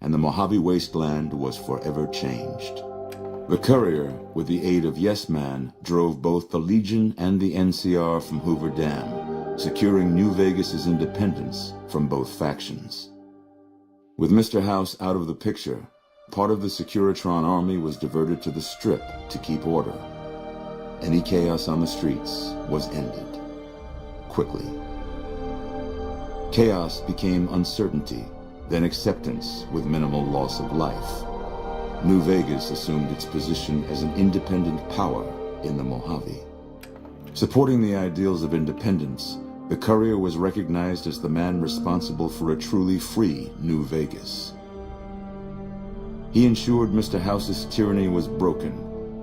and the Mojave wasteland was forever changed. The courier, with the aid of Yes Man, drove both the Legion and the NCR from Hoover Dam, securing New Vegas's independence from both factions. With Mr. House out of the picture, part of the Securitron army was diverted to the Strip to keep order. Any chaos on the streets was ended. Quickly. Chaos became uncertainty, then acceptance with minimal loss of life. New Vegas assumed its position as an independent power in the Mojave. Supporting the ideals of independence, the courier was recognized as the man responsible for a truly free New Vegas. He ensured Mr. House's tyranny was broken,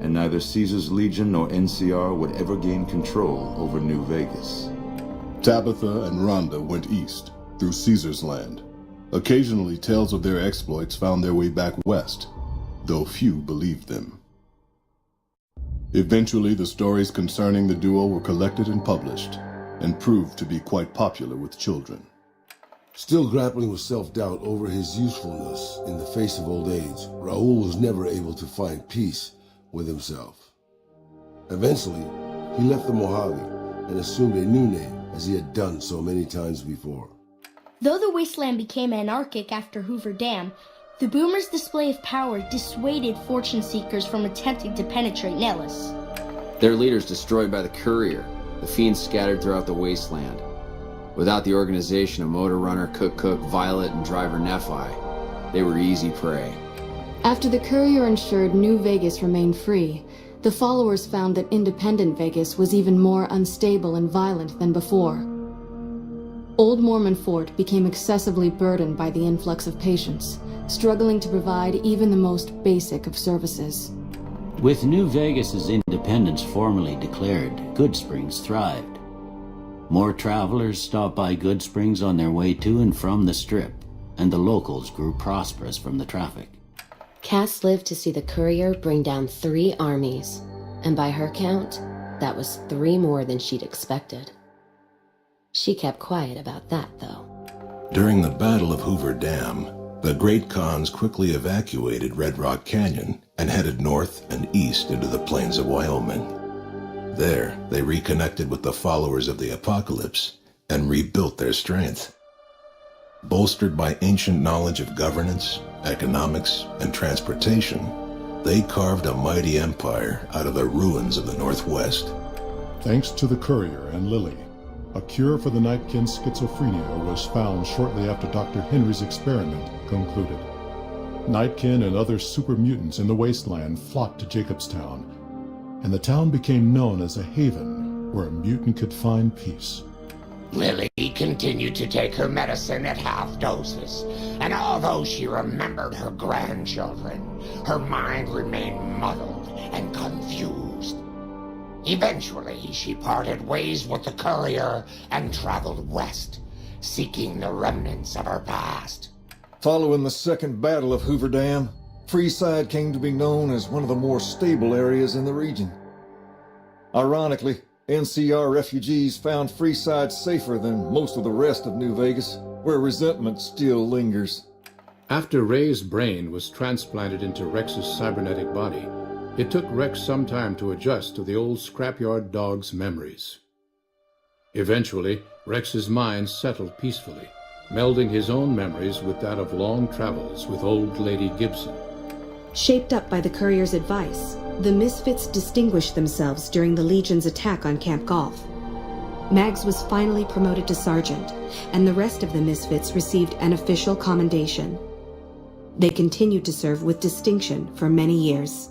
and neither Caesar's Legion nor NCR would ever gain control over New Vegas. Tabitha and Rhonda went east, through Caesar's land. Occasionally, tales of their exploits found their way back west, though few believed them. Eventually, the stories concerning the duo were collected and published, and proved to be quite popular with children. Still grappling with self-doubt over his usefulness in the face of old age, Raul was never able to find peace with himself. Eventually, he left the Mojave and assumed a new name, as he had done so many times before. Though the wasteland became anarchic after Hoover Dam, the Boomers' display of power dissuaded fortune seekers from attempting to penetrate Nellis. Their leaders destroyed by the courier, the fiends scattered throughout the wasteland. Without the organization of Motor Runner, Cook, Violet, and Driver Nephi, they were easy prey. After the courier ensured New Vegas remained free, the followers found that independent Vegas was even more unstable and violent than before. Old Mormon Fort became excessively burdened by the influx of patients, struggling to provide even the most basic of services. With New Vegas's independence formally declared, Goodsprings thrived. More travelers stopped by Goodsprings on their way to and from the Strip, and the locals grew prosperous from the traffic. Cass lived to see the courier bring down 3 armies, and by her count, that was 3 more than she'd expected. She kept quiet about that, though. During the Battle of Hoover Dam, the Great Khans quickly evacuated Red Rock Canyon and headed north and east into the plains of Wyoming. There, they reconnected with the followers of the Apocalypse and rebuilt their strength. Bolstered by ancient knowledge of governance, economics, and transportation, they carved a mighty empire out of the ruins of the Northwest. Thanks to the courier and Lily, a cure for the Nightkin schizophrenia was found shortly after Dr. Henry's experiment concluded. Nightkin and other super mutants in the wasteland flocked to Jacobstown, and the town became known as a haven where a mutant could find peace. Lily continued to take her medicine at half doses, and although she remembered her grandchildren, her mind remained muddled and confused. Eventually, she parted ways with the courier and traveled west, seeking the remnants of her past. Following the Second Battle of Hoover Dam, Freeside came to be known as one of the more stable areas in the region. Ironically, NCR refugees found Freeside safer than most of the rest of New Vegas, where resentment still lingers. After Ray's brain was transplanted into Rex's cybernetic body, it took Rex some time to adjust to the old scrapyard dog's memories. Eventually, Rex's mind settled peacefully, melding his own memories with that of long travels with old Lady Gibson. Shaped up by the courier's advice, the Misfits distinguished themselves during the Legion's attack on Camp Golf. Mags was finally promoted to sergeant, and the rest of the Misfits received an official commendation. They continued to serve with distinction for many years.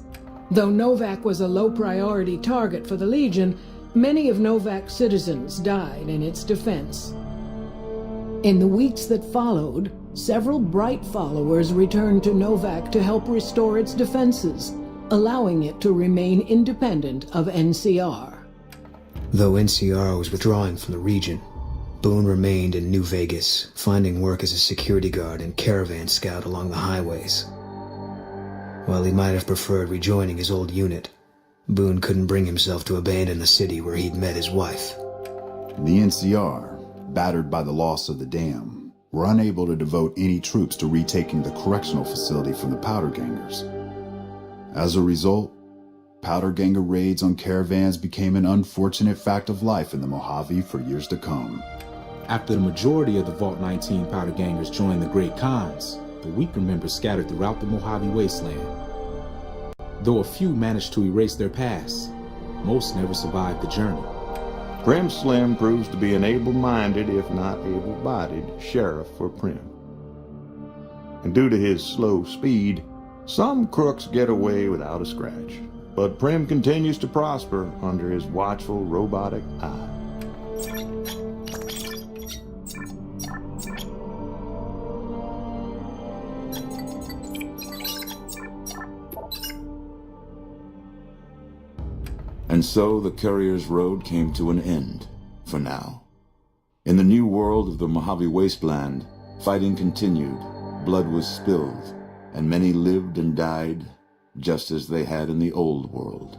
Though Novac was a low-priority target for the Legion, many of Novac's citizens died in its defense. In the weeks that followed, several Bright followers returned to Novac to help restore its defenses, allowing it to remain independent of NCR. Though NCR was withdrawing from the region, Boone remained in New Vegas, finding work as a security guard and caravan scout along the highways. While he might have preferred rejoining his old unit, Boone couldn't bring himself to abandon the city where he'd met his wife. The NCR, battered by the loss of the dam, were unable to devote any troops to retaking the correctional facility from the Powder Gangers. As a result, Powder Ganger raids on caravans became an unfortunate fact of life in the Mojave for years to come. After the majority of the Vault 19 Powder Gangers joined the Great Khans, the weaker members scattered throughout the Mojave wasteland. Though a few managed to erase their past, most never survived the journey. Prim Slim proves to be an able-minded, if not able-bodied, sheriff for Prim. And due to his slow speed, some crooks get away without a scratch. But Prim continues to prosper under his watchful, robotic eye. And so the Courier's road came to an end, for now. In the new world of the Mojave Wasteland, fighting continued, blood was spilled, and many lived and died just as they had in the old world.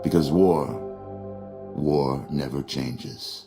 Because war never changes.